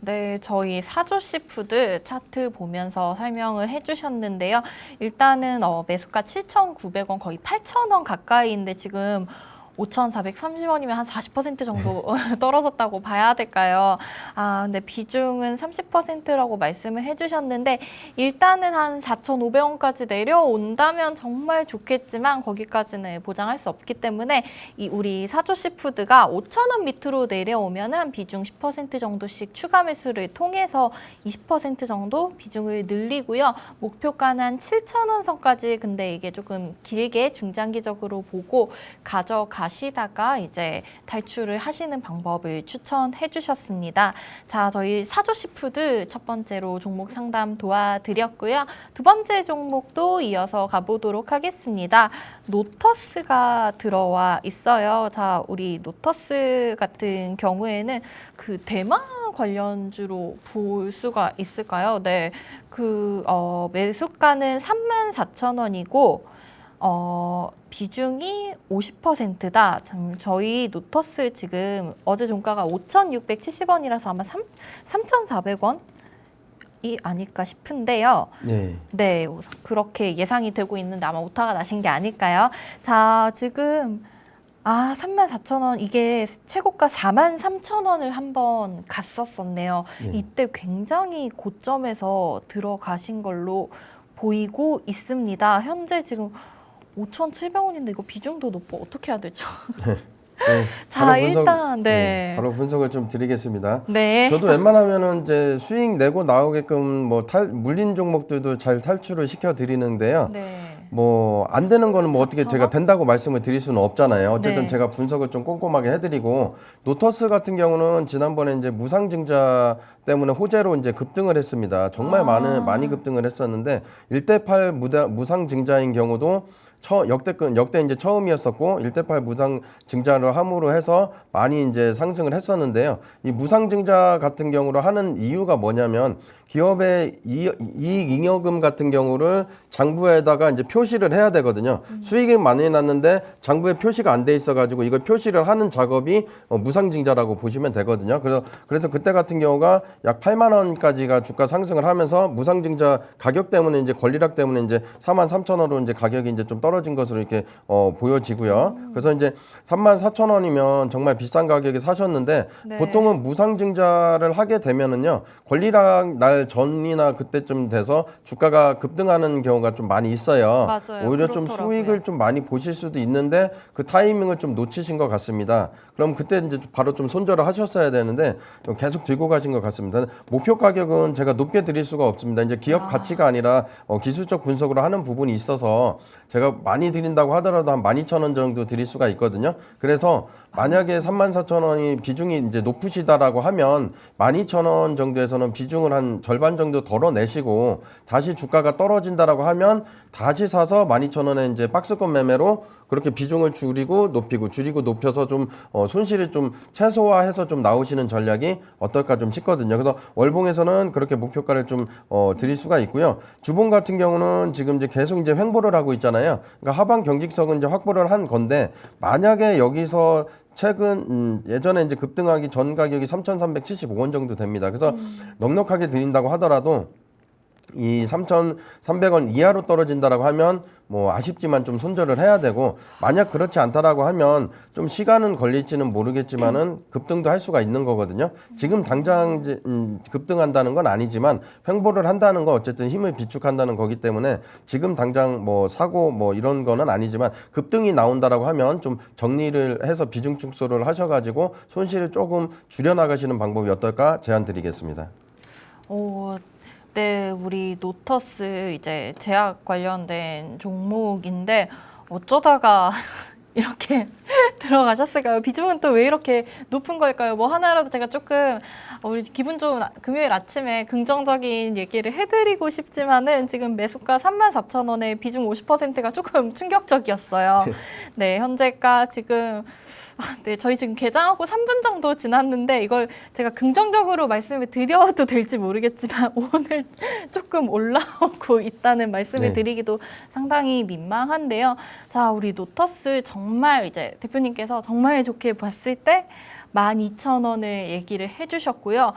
네, 저희 사조씨푸드 차트 보면서 설명을 해주셨는데요. 일단은 매수가 7,900원, 거의 8,000원 가까이인데 지금 5,430원이면 한 40% 정도 떨어졌다고 봐야 될까요? 근데 비중은 30%라고 말씀을 해주셨는데 일단은 한 4,500원까지 내려온다면 정말 좋겠지만 거기까지는 보장할 수 없기 때문에 우리 사조씨푸드가 5,000원 밑으로 내려오면은 비중 10% 정도씩 추가 매수를 통해서 20% 정도 비중을 늘리고요. 목표가는 한 7,000원 선까지 근데 이게 조금 길게 중장기적으로 보고 가시다가 이제 탈출을 하시는 방법을 추천해 주셨습니다. 자, 저희 사조씨푸드 첫 번째로 종목 상담 도와드렸고요. 두 번째 종목도 이어서 가보도록 하겠습니다. 노터스가 들어와 있어요. 자, 우리 노터스 같은 경우에는 그 대마 관련주로 볼 수가 있을까요? 네, 매수가는 34,000원이고 비중이 50%다. 저희 노터스 지금 어제 종가가 5,670원이라서 아마 3,400원? 이 아닐까 싶은데요. 네, 그렇게 예상이 되고 있는데 아마 오타가 나신 게 아닐까요? 자, 지금 34,000원, 이게 최고가 43,000원을 한번 갔었었네요. 이때 굉장히 고점에서 들어가신 걸로 보이고 있습니다. 현재 지금 5,700원인데 이거 비중도 높고 어떻게 해야 되죠? 자, 일단 바로 분석을 좀 드리겠습니다. 네. 저도 웬만하면은 이제 수익 내고 나오게끔 뭐 물린 종목들도 잘 탈출을 시켜 드리는데요. 네. 뭐 안 되는 거는 뭐 어떻게 제가 된다고 말씀을 드릴 수는 없잖아요. 어쨌든 네. 제가 분석을 좀 꼼꼼하게 해드리고 노터스 같은 경우는 지난번에 이제 무상증자 때문에 호재로 이제 급등을 했습니다. 정말 많이 급등을 했었는데 1대8 무상증자인 경우도 역대 이제 처음이었었고 1대8 무상 증자를 함으로 해서 많이 이제 상승을 했었는데요. 이 무상 증자 같은 경우로 하는 이유가 뭐냐면 기업의 이익 잉여금 같은 경우를 장부에다가 이제 표시를 해야 되거든요. 수익을 많이 났는데 장부에 표시가 안 돼 있어가지고 이걸 표시를 하는 작업이 무상증자라고 보시면 되거든요. 그래서 그때 같은 경우가 약 8만 원까지가 주가 상승을 하면서 무상증자 가격 때문에 이제 권리락 때문에 이제 43,000원으로 이제 가격이 이제 좀 떨어진 것으로 이렇게 보여지고요. 그래서 이제 34,000원이면 정말 비싼 가격에 사셨는데 네. 보통은 무상증자를 하게 되면은요 권리락 날 전이나 그때쯤 돼서 주가가 급등하는 경우가 좀 많이 있어요. 맞아요. 오히려 좀 그렇더라고요. 수익을 좀 많이 보실 수도 있는데 그 타이밍을 좀 놓치신 것 같습니다. 그럼 그때 이제 바로 좀 손절을 하셨어야 되는데 계속 들고 가신 것 같습니다. 목표 가격은 제가 높게 드릴 수가 없습니다. 이제 기업 가치가 아니라 기술적 분석으로 하는 부분이 있어서 제가 많이 드린다고 하더라도 한 12,000원 정도 드릴 수가 있거든요. 그래서 만약에 34,000원이 비중이 이제 높으시다라고 하면 12,000원 정도에서는 비중을 한 절반 정도 덜어내시고 다시 주가가 떨어진다라고 하면 다시 사서 12,000원에 이제 박스권 매매로 그렇게 비중을 줄이고 높여서 좀 손실을 좀 최소화해서 좀 나오시는 전략이 어떨까 좀 싶거든요. 그래서 월봉에서는 그렇게 목표가를 좀 드릴 수가 있고요. 주봉 같은 경우는 지금 이제 계속 이제 횡보를 하고 있잖아요. 그러니까 하방 경직석은 이제 확보를 한 건데 만약에 여기서 최근 예전에 이제 급등하기 전 가격이 3,375원 정도 됩니다. 그래서 넉넉하게 드린다고 하더라도 이 3,300원 이하로 떨어진다라고 하면 뭐 아쉽지만 좀 손절을 해야 되고 만약 그렇지 않다라고 하면 좀 시간은 걸릴지는 모르겠지만은 급등도 할 수가 있는 거거든요. 지금 당장 급등한다는 건 아니지만 횡보를 한다는 건 어쨌든 힘을 비축한다는 거기 때문에 지금 당장 뭐 사고 뭐 이런 거는 아니지만 급등이 나온다라고 하면 좀 정리를 해서 비중 축소를 하셔가지고 손실을 조금 줄여나가시는 방법이 어떨까 제안 드리겠습니다. 네, 우리 노터스 이제 제약 관련된 종목인데 어쩌다가 이렇게 들어가셨을까요? 비중은 또 왜 이렇게 높은 걸까요? 뭐 하나라도 제가 조금 우리 기분 좋은 금요일 아침에 긍정적인 얘기를 해드리고 싶지만은 지금 매수가 34,000원에 비중 50%가 조금 충격적이었어요. 네, 현재가 지금 네, 저희 지금 개장하고 3분 정도 지났는데 이걸 제가 긍정적으로 말씀을 드려도 될지 모르겠지만 오늘 조금 올라오고 있다는 말씀을 드리기도 상당히 민망한데요. 자, 우리 노터스 정말 이제 대표님께서 정말 좋게 봤을 때 12,000원을 얘기를 해주셨고요.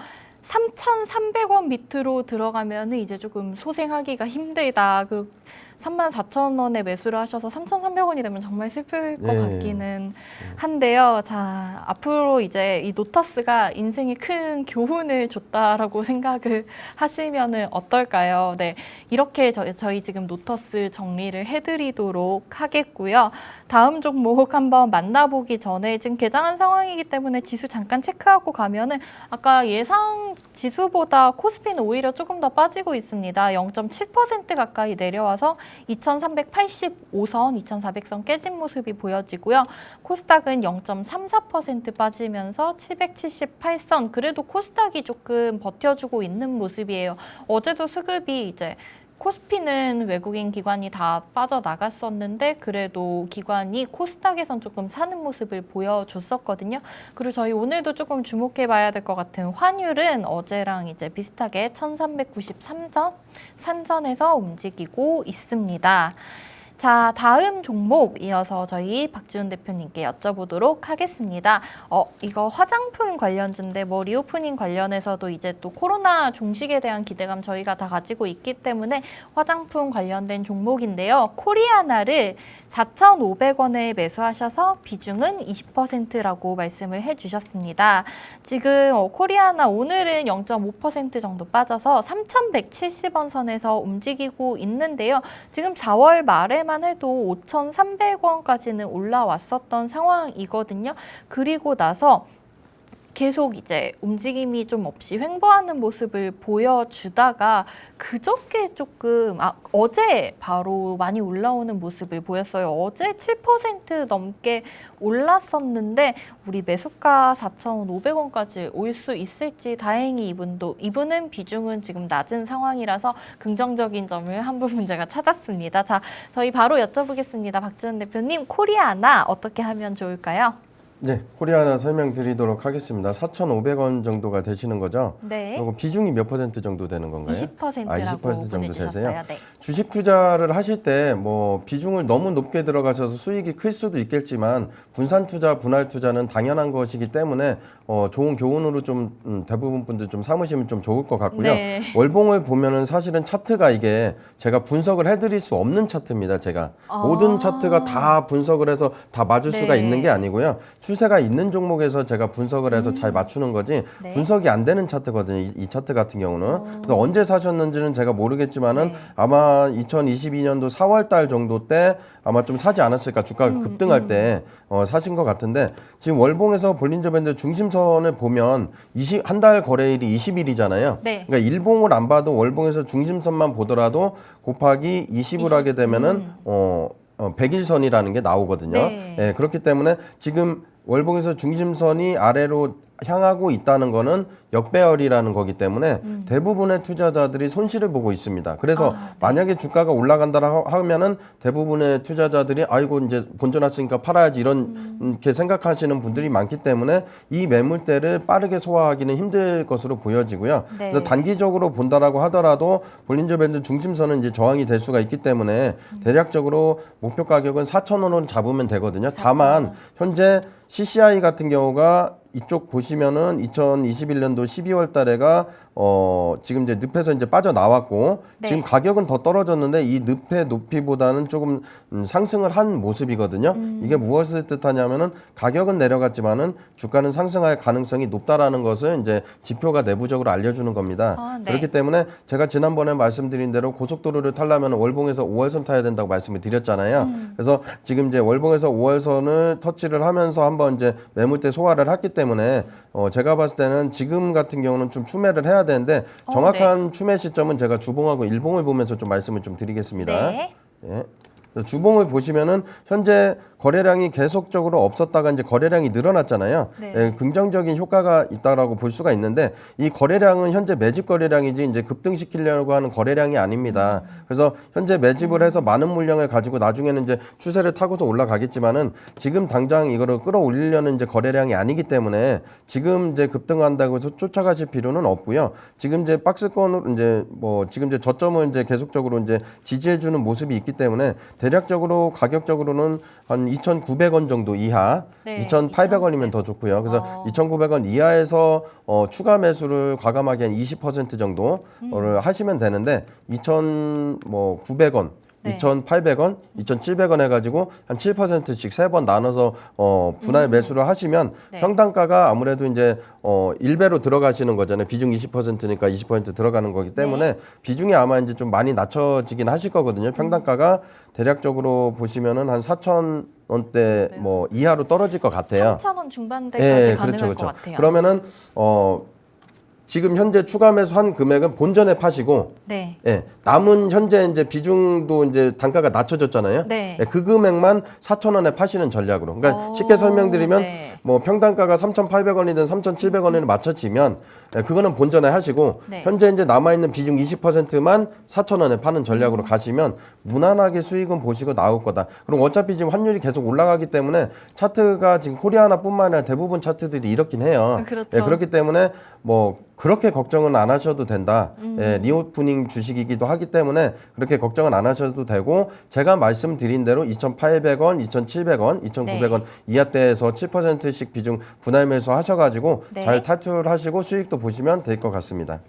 3,300원 밑으로 들어가면 이제 조금 소생하기가 힘들다. 그리고 34,000원에 매수를 하셔서 3,300원이 되면 정말 슬플 것 네. 같기는 한데요. 자, 앞으로 이제 이 노터스가 인생에 큰 교훈을 줬다라고 생각을 하시면은 어떨까요? 네, 이렇게 저희 지금 노터스 정리를 해드리도록 하겠고요. 다음 종목 한번 만나보기 전에 지금 개장한 상황이기 때문에 지수 잠깐 체크하고 가면은 아까 예상 지수보다 코스피는 오히려 조금 더 빠지고 있습니다. 0.7% 가까이 내려와서 2385선, 2400선 깨진 모습이 보여지고요. 코스닥은 0.34% 빠지면서 778선. 그래도 코스닥이 조금 버텨주고 있는 모습이에요. 어제도 수급이 이제 코스피는 외국인 기관이 다 빠져나갔었는데 그래도 기관이 코스닥에선 조금 사는 모습을 보여줬었거든요. 그리고 저희 오늘도 조금 주목해봐야 될 것 같은 환율은 어제랑 이제 비슷하게 1393선, 산선에서 움직이고 있습니다. 자, 다음 종목 이어서 저희 박지훈 대표님께 여쭤보도록 하겠습니다. 이거 화장품 관련주인데 뭐 리오프닝 관련해서도 이제 또 코로나 종식에 대한 기대감 저희가 다 가지고 있기 때문에 화장품 관련된 종목인데요. 코리아나를 4,500원에 매수하셔서 비중은 20%라고 말씀을 해주셨습니다. 지금 코리아나 오늘은 0.5% 정도 빠져서 3,170원 선에서 움직이고 있는데요. 지금 4월 말에만 해도 5,300원까지는 올라왔었던 상황이거든요. 그리고 나서 계속 이제 움직임이 좀 없이 횡보하는 모습을 보여주다가 그저께 조금 어제 바로 많이 올라오는 모습을 보였어요. 어제 7% 넘게 올랐었는데 우리 매수가 4,500원까지 올 수 있을지 다행히 이분은 비중은 지금 낮은 상황이라서 긍정적인 점을 한 부분 제가 찾았습니다. 자, 저희 바로 여쭤보겠습니다. 박지훈 대표님, 코리아나 어떻게 하면 좋을까요? 네, 코리아나 설명드리도록 하겠습니다. 4,500원 정도가 되시는 거죠? 네. 그리고 비중이 몇 퍼센트 정도 되는 건가요? 20%라고 20% 정도 되세요? 네. 주식 투자를 하실 때 뭐 비중을 너무 높게 들어가셔서 수익이 클 수도 있겠지만 분산 투자, 분할 투자는 당연한 것이기 때문에 좋은 교훈으로 좀 대부분 분들 좀 삼으시면 좀 좋을 것 같고요. 네. 월봉을 보면은 사실은 차트가 이게 제가 분석을 해드릴 수 없는 차트입니다. 제가 모든 차트가 다 분석을 해서 다 맞을 네. 수가 있는 게 아니고요. 추세가 있는 종목에서 제가 분석을 해서 잘 맞추는 거지 네. 분석이 안 되는 차트거든요. 이 차트 같은 경우는. 그래서 언제 사셨는지는 제가 모르겠지만은 네. 아마 2022년도 4월 달 정도 때 아마 좀 사지 않았을까. 주가가 급등할 때 사신 것 같은데 지금 월봉에서 볼린저 밴드 중심선을 보면 한 달 거래일이 20일이잖아요. 네. 그러니까 일봉을 안 봐도 월봉에서 중심선만 보더라도 곱하기 20을 하게 되면은 100일선이라는 게 나오거든요. 네. 예, 그렇기 때문에 지금 월봉에서 중심선이 아래로 향하고 있다는 거는 역배열이라는 거기 때문에 대부분의 투자자들이 손실을 보고 있습니다. 그래서 네. 만약에 주가가 올라간다 하면은 대부분의 투자자들이 아이고 이제 본전났으니까 팔아야지 이렇게 생각하시는 분들이 많기 때문에 이 매물대를 빠르게 소화하기는 힘들 것으로 보여지고요. 네. 그래서 단기적으로 본다라고 하더라도 볼린저 밴드 중심선은 이제 저항이 될 수가 있기 때문에 대략적으로 목표 가격은 4,000원으로 잡으면 되거든요. 다만 현재 CCI 같은 경우가 이쪽 보시면은 2021년도 12월 달에가 지금 이제 늪에서 이제 빠져나왔고 네. 지금 가격은 더 떨어졌는데 이 늪의 높이보다는 조금 상승을 한 모습이거든요. 이게 무엇을 뜻하냐면은 가격은 내려갔지만은 주가는 상승할 가능성이 높다라는 것을 이제 지표가 내부적으로 알려주는 겁니다. 네. 그렇기 때문에 제가 지난번에 말씀드린 대로 고속도로를 타려면 월봉에서 5월선 타야 된다고 말씀을 드렸잖아요. 그래서 지금 이제 월봉에서 5월선을 터치를 하면서 한번 이제 매물대 소화를 했기 때문에 제가 봤을 때는 지금 같은 경우는 좀 추매를 해야 되는데 정확한 추매 시점은 제가 주봉하고 일봉을 보면서 좀 말씀을 좀 드리겠습니다. 네. 예. 주봉을 보시면은 현재 거래량이 계속적으로 없었다가 이제 거래량이 늘어났잖아요. 네. 예, 긍정적인 효과가 있다라고 볼 수가 있는데 이 거래량은 현재 매집 거래량이지 이제 급등시키려고 하는 거래량이 아닙니다. 그래서 현재 매집을 해서 많은 물량을 가지고 나중에는 이제 추세를 타고서 올라가겠지만은 지금 당장 이거를 끌어올리려는 이제 거래량이 아니기 때문에 지금 이제 급등한다고 해서 쫓아가실 필요는 없고요. 지금 이제 박스권으로 이제 지금 이제 저점을 이제 계속적으로 이제 지지해주는 모습이 있기 때문에 대략적으로 가격적으로는 한 2,900원 정도 이하, 네, 2,800원이면 더 좋고요. 그래서 2,900원 이하에서 추가 매수를 과감하게 한 20% 정도를 하시면 되는데 2,900원, 네. 2,800원, 2,700원 해가지고 한 7%씩 세 번 나눠서 분할 매수를 하시면 네. 평단가가 아무래도 이제 1배로 들어가시는 거잖아요. 비중 20%니까 20% 들어가는 거기 때문에 네. 비중이 아마 이제 좀 많이 낮춰지긴 하실 거거든요. 평단가가 대략적으로 보시면은 한 4,000원대 뭐 이하로 떨어질 것 같아요. 3,000원 중반대까지 가능할 그렇죠, 것 그렇죠. 같아요. 그러면은 지금 현재 추가 매수한 금액은 본전에 파시고, 네. 예, 남은 현재 이제 비중도 이제 단가가 낮춰졌잖아요. 네. 예, 그 금액만 4,000원에 파시는 전략으로. 그러니까 쉽게 설명드리면 네. 뭐 평단가가 3,800원이든 3,700원이든 맞춰지면 그거는 본전에 하시고 네. 현재 이제 남아 있는 비중 20%만 4,000원에 파는 전략으로 가시면 무난하게 수익은 보시고 나올 거다. 그리고 어차피 지금 환율이 계속 올라가기 때문에 차트가 지금 코리아나뿐만 아니라 대부분 차트들이 이렇긴 해요. 그렇죠. 예, 그렇기 때문에 뭐 그렇게 걱정은 안 하셔도 된다. 예, 리오프닝 주식이기도 하기 때문에 그렇게 걱정은 안 하셔도 되고 제가 말씀드린 대로 2,800원, 2,700원, 2,900원 이하대에서 7%씩 비중 분할 매수 하셔가지고 네. 잘 탈출하시고 수익도 보시면 될 것 같습니다.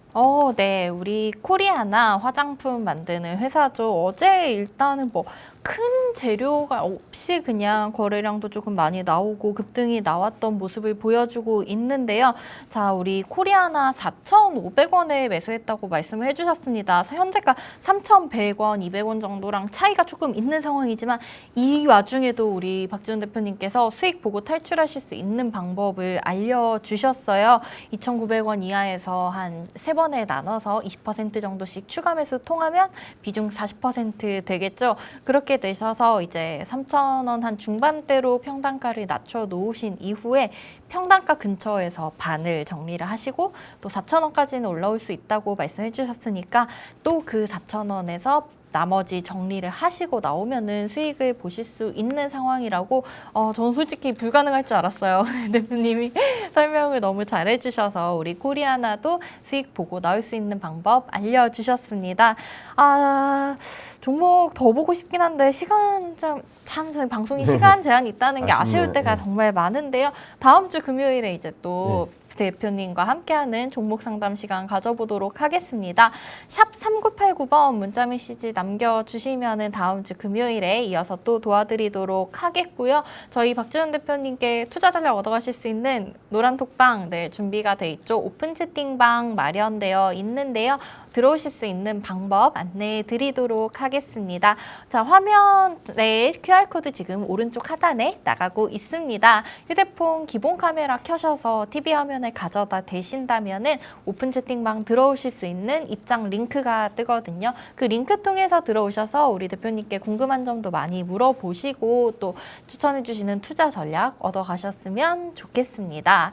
네. 우리 코리아나 화장품 만드는 회사죠. 어제 일단은 뭐 큰 재료가 없이 그냥 거래량도 조금 많이 나오고 급등이 나왔던 모습을 보여주고 있는데요. 자, 우리 코리아나 4,500원에 매수했다고 말씀을 해주셨습니다. 현재가 3,100원, 200원 정도랑 차이가 조금 있는 상황이지만 이 와중에도 우리 박지훈 대표님께서 수익 보고 탈출하실 수 있는 방법을 알려주셨어요. 2,900원 이하에서 한 3번에 나눠서 20% 정도씩 추가 매수 통하면 비중 40% 되겠죠. 그렇게 되셔서 이제 3,000원 한 중반대로 평단가를 낮춰 놓으신 이후에 평단가 근처에서 반을 정리를 하시고 또 4,000원까지는 올라올 수 있다고 말씀해 주셨으니까 또 그 4,000원에서 나머지 정리를 하시고 나오면은 수익을 보실 수 있는 상황이라고 저는 솔직히 불가능할 줄 알았어요. 대표님이 설명을 너무 잘 해주셔서 우리 코리아나도 수익 보고 나올 수 있는 방법 알려주셨습니다. 종목 더 보고 싶긴 한데 시간 참 방송이 시간 제한이 있다는 게 아쉬울 때가 정말 많은데요. 다음 주 금요일에 이제 또 대표님과 함께하는 종목 상담 시간 가져보도록 하겠습니다. 샵 3989번 문자 메시지 남겨주시면 다음 주 금요일에 이어서 또 도와드리도록 하겠고요. 저희 박지훈 대표님께 투자 전략 얻어가실 수 있는 노란 톡방 준비가 돼 있죠. 오픈 채팅방 마련되어 있는데요. 들어오실 수 있는 방법 안내해 드리도록 하겠습니다. 자, 화면에 QR코드 지금 오른쪽 하단에 나가고 있습니다. 휴대폰 기본 카메라 켜셔서 TV 화면에 가져다 대신다면은 오픈 채팅방 들어오실 수 있는 입장 링크가 뜨거든요. 그 링크 통해서 들어오셔서 우리 대표님께 궁금한 점도 많이 물어보시고 또 추천해 주시는 투자 전략 얻어가셨으면 좋겠습니다.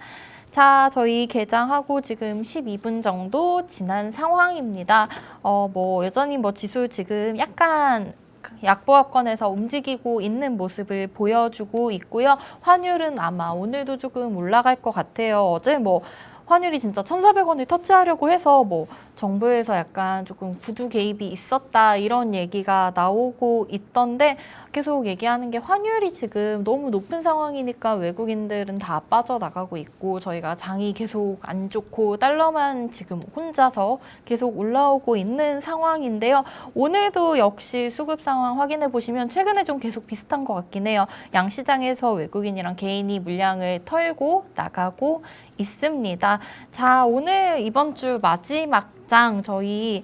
자, 저희 개장하고 지금 12분 정도 지난 상황입니다. 여전히 지수 지금 약간 약보합권에서 움직이고 있는 모습을 보여주고 있고요. 환율은 아마 오늘도 조금 올라갈 것 같아요. 어제 환율이 진짜 1,400원을 터치하려고 해서 정부에서 약간 조금 구두 개입이 있었다 이런 얘기가 나오고 있던데 계속 얘기하는 게 환율이 지금 너무 높은 상황이니까 외국인들은 다 빠져나가고 있고 저희가 장이 계속 안 좋고 달러만 지금 혼자서 계속 올라오고 있는 상황인데요. 오늘도 역시 수급 상황 확인해 보시면 최근에 좀 계속 비슷한 것 같긴 해요. 양시장에서 외국인이랑 개인이 물량을 털고 나가고 있습니다. 자, 오늘 이번 주 마지막 장 저희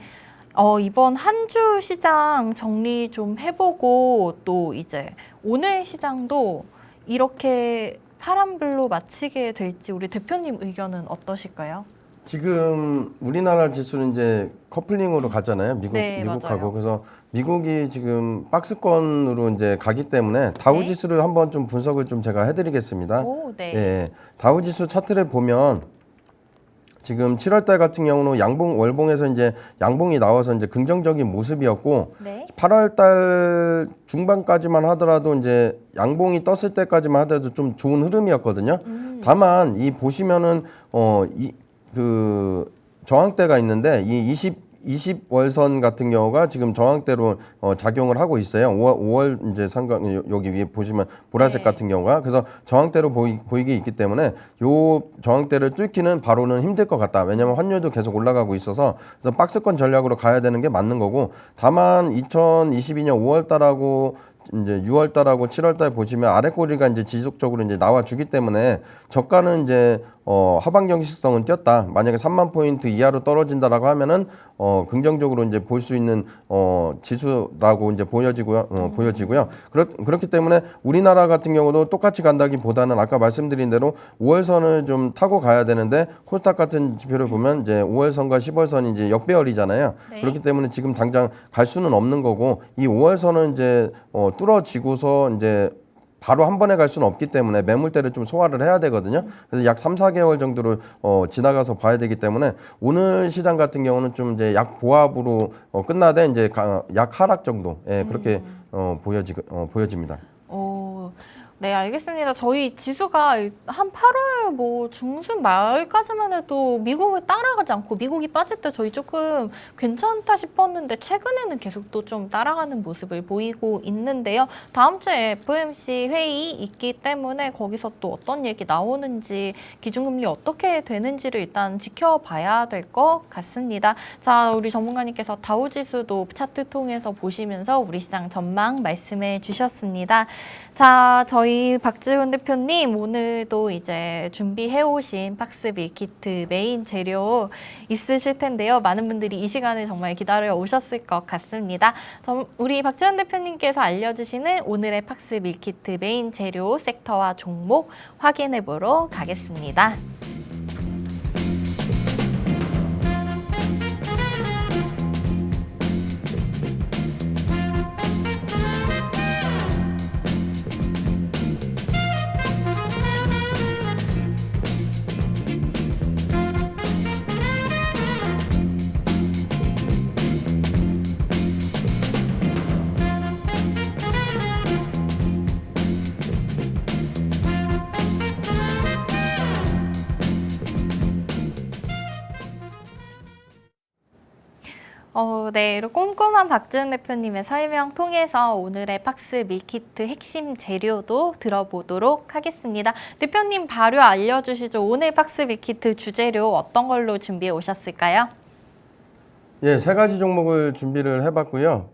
이번 한 주 시장 정리 좀 해보고 또 이제 오늘 시장도 이렇게 파란불로 마치게 될지 우리 대표님 의견은 어떠실까요? 지금 우리나라 지수는 이제 커플링으로 가잖아요. 미국하고. 맞아요. 그래서 미국이 지금 박스권으로 이제 가기 때문에 다우 지수를 한번 좀 분석을 좀 제가 해드리겠습니다. 예, 다우 지수 차트를 보면 지금 7월달 같은 경우는 월봉에서 이제 양봉이 나와서 이제 긍정적인 모습이었고 8월달 중반까지만 하더라도 이제 양봉이 떴을 때까지만 하더라도 좀 좋은 흐름이었거든요. 다만 이 보시면은 그 저항대가 있는데 이 20월선 같은 경우가 지금 저항대로 작용을 하고 있어요. 5월 이제 상관 여기 위에 보시면 보라색 네. 같은 경우가 그래서 저항대로 보이게 있기 때문에 요 저항대를 뚫기는 바로는 힘들 것 같다. 왜냐하면 환율도 계속 올라가고 있어서 그래서 박스권 전략으로 가야 되는 게 맞는 거고 다만 2022년 5월 달하고 이제 6월 달하고 7월 달 보시면 아래 꼬리가 이제 지속적으로 이제 나와 주기 때문에 저가는 이제 하방 경직성은 띄었다. 만약에 3만 포인트 이하로 떨어진다라고 하면은 긍정적으로 이제 볼 수 있는 지수라고 이제 보여지고요. 그렇기 때문에 우리나라 같은 경우도 똑같이 간다기보다는 아까 말씀드린 대로 5월선을 좀 타고 가야 되는데 코스닥 같은 지표를 보면 이제 5월선과 10월선이 이제 역배열이잖아요. 네. 그렇기 때문에 지금 당장 갈 수는 없는 거고 이 5월선은 이제 뚫어지고서 이제 바로 한 번에 갈 수는 없기 때문에 매물대를 좀 소화를 해야 되거든요. 그래서 약 3, 4개월 정도를 지나가서 봐야 되기 때문에 오늘 시장 같은 경우는 좀 이제 약 보합으로 끝나되 이제 약 하락 정도 그렇게 보여집니다. 오, 네, 알겠습니다. 저희 지수가 한 8월 뭐 중순 말까지만 해도 미국을 따라가지 않고 미국이 빠질 때 저희 조금 괜찮다 싶었는데 최근에는 계속 또 좀 따라가는 모습을 보이고 있는데요. 다음 주에 FOMC 회의 있기 때문에 거기서 또 어떤 얘기 나오는지 기준금리 어떻게 되는지를 일단 지켜봐야 될 것 같습니다. 자, 우리 전문가님께서 다우지수도 차트 통해서 보시면서 우리 시장 전망 말씀해 주셨습니다. 자, 저희 박지훈 대표님 오늘도 이제 준비해 오신 박스 밀키트 메인 재료 있으실 텐데요. 많은 분들이 이 시간을 정말 기다려 오셨을 것 같습니다. 우리 박지훈 대표님께서 알려주시는 오늘의 박스 밀키트 메인 재료 섹터와 종목 확인해 보러 가겠습니다. 네, 이렇게 꼼꼼한 박지훈 대표님의 설명 통해서 오늘의 박스 밀키트 핵심 재료도 들어보도록 하겠습니다. 대표님 발효 알려주시죠. 오늘 박스 밀키트 주재료 어떤 걸로 준비해 오셨을까요? 예, 세 가지 종목을 준비를 해봤고요.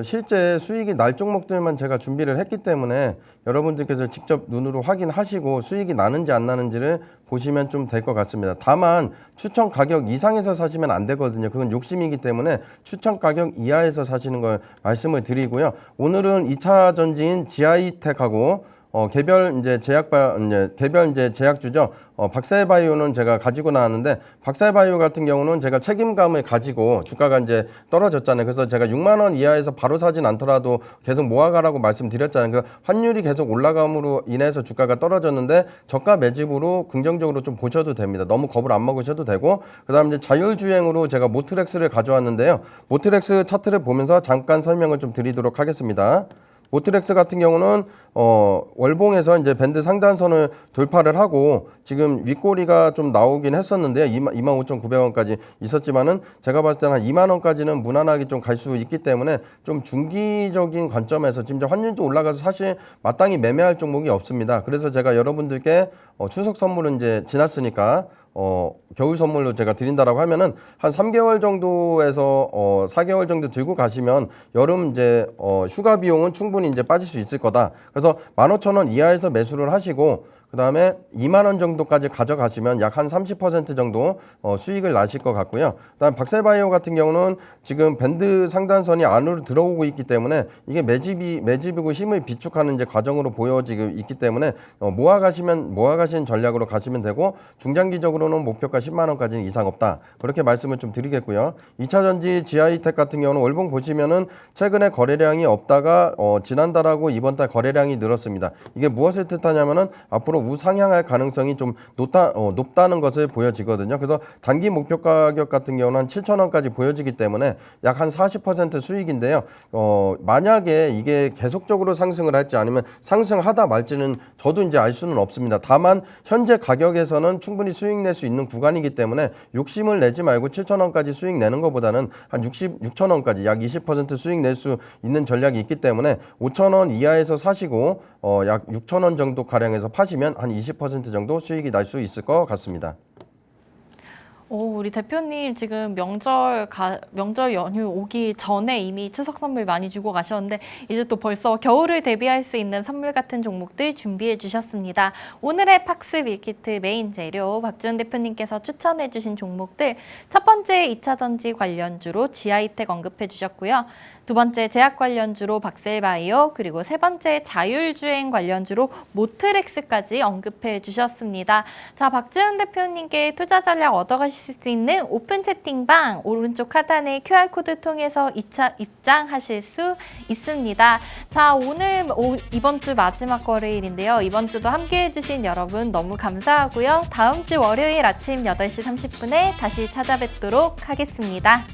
실제 수익이 날 종목들만 제가 준비를 했기 때문에 여러분들께서 직접 눈으로 확인하시고 수익이 나는지 안 나는지를 보시면 좀 될 것 같습니다. 다만 추천 가격 이상에서 사시면 안 되거든요. 그건 욕심이기 때문에 추천 가격 이하에서 사시는 걸 말씀을 드리고요. 오늘은 2차 전지인 GI텍하고 개별 제약주죠. 박사바이오는 제가 가지고 나왔는데 박사바이오 같은 경우는 제가 책임감을 가지고 주가가 이제 떨어졌잖아요. 그래서 제가 6만 원 이하에서 바로 사진 않더라도 계속 모아가라고 말씀드렸잖아요. 그 환율이 계속 올라감으로 인해서 주가가 떨어졌는데 저가 매집으로 긍정적으로 좀 보셔도 됩니다. 너무 겁을 안 먹으셔도 되고 그다음 이제 자율주행으로 제가 모트렉스를 가져왔는데요. 모트렉스 차트를 보면서 잠깐 설명을 좀 드리도록 하겠습니다. 모트렉스 같은 경우는 월봉에서 이제 밴드 상단선을 돌파를 하고 지금 윗꼬리가 좀 나오긴 했었는데요. 25,900원까지 있었지만은 제가 봤을 때는 한 2만 원까지는 무난하게 좀 갈 수 있기 때문에 좀 중기적인 관점에서 지금 환율도 올라가서 사실 마땅히 매매할 종목이 없습니다. 그래서 제가 여러분들께 추석 선물은 이제 지났으니까 겨울 선물로 제가 드린다라고 하면은 한 3개월 정도에서 4개월 정도 들고 가시면 여름 이제 휴가 비용은 충분히 이제 빠질 수 있을 거다. 그래서 15,000원 이하에서 매수를 하시고 그다음에 2만 원 정도까지 가져가시면 약 한 30% 정도 수익을 나실 것 같고요. 그다음 박셀바이오 같은 경우는 지금 밴드 상단선이 안으로 들어오고 있기 때문에 이게 매집이고 힘을 비축하는 이제 과정으로 보여지고 있기 때문에 모아가신 전략으로 가시면 되고 중장기적으로는 목표가 10만 원까지는 이상 없다. 그렇게 말씀을 좀 드리겠고요. 2차 전지 GI텍 같은 경우는 월봉 보시면은 최근에 거래량이 없다가 지난달하고 이번 달 거래량이 늘었습니다. 이게 무엇을 뜻하냐면은 앞으로 우상향할 가능성이 좀 높다는 것을 보여지거든요. 그래서 단기 목표 가격 같은 경우는 한 7,000원까지 보여지기 때문에 때문에 약 한 40% 수익인데요. 만약에 이게 계속적으로 상승을 할지 아니면 상승하다 말지는 저도 이제 알 수는 없습니다. 다만 현재 가격에서는 충분히 수익 낼 수 있는 구간이기 때문에 욕심을 내지 말고 7,000원까지 수익 내는 것보다는 한 66,000원까지 약 20% 수익 낼 수 있는 전략이 있기 때문에 5,000원 이하에서 사시고 약 6,000원 정도 가량해서 파시면 한 20% 정도 수익이 날 수 있을 것 같습니다. 우리 대표님 지금 명절 연휴 오기 전에 이미 추석 선물 많이 주고 가셨는데 이제 또 벌써 겨울을 대비할 수 있는 선물 같은 종목들 준비해 주셨습니다. 오늘의 팍스 밀키트 메인 재료 박지훈 대표님께서 추천해 주신 종목들 첫 번째 2차 전지 관련주로 지하이텍 언급해 주셨고요. 두 번째 제약 관련주로 박셀바이오 그리고 세 번째 자율주행 관련주로 모트렉스까지 언급해 주셨습니다. 자, 박지훈 대표님께 투자 전략 얻어가실 수 있는 오픈 채팅방 오른쪽 하단의 QR코드 통해서 2차 입장하실 수 있습니다. 자, 이번 주 마지막 거래일인데요. 이번 주도 함께해 주신 여러분 너무 감사하고요. 다음 주 월요일 아침 8시 30분에 다시 찾아뵙도록 하겠습니다.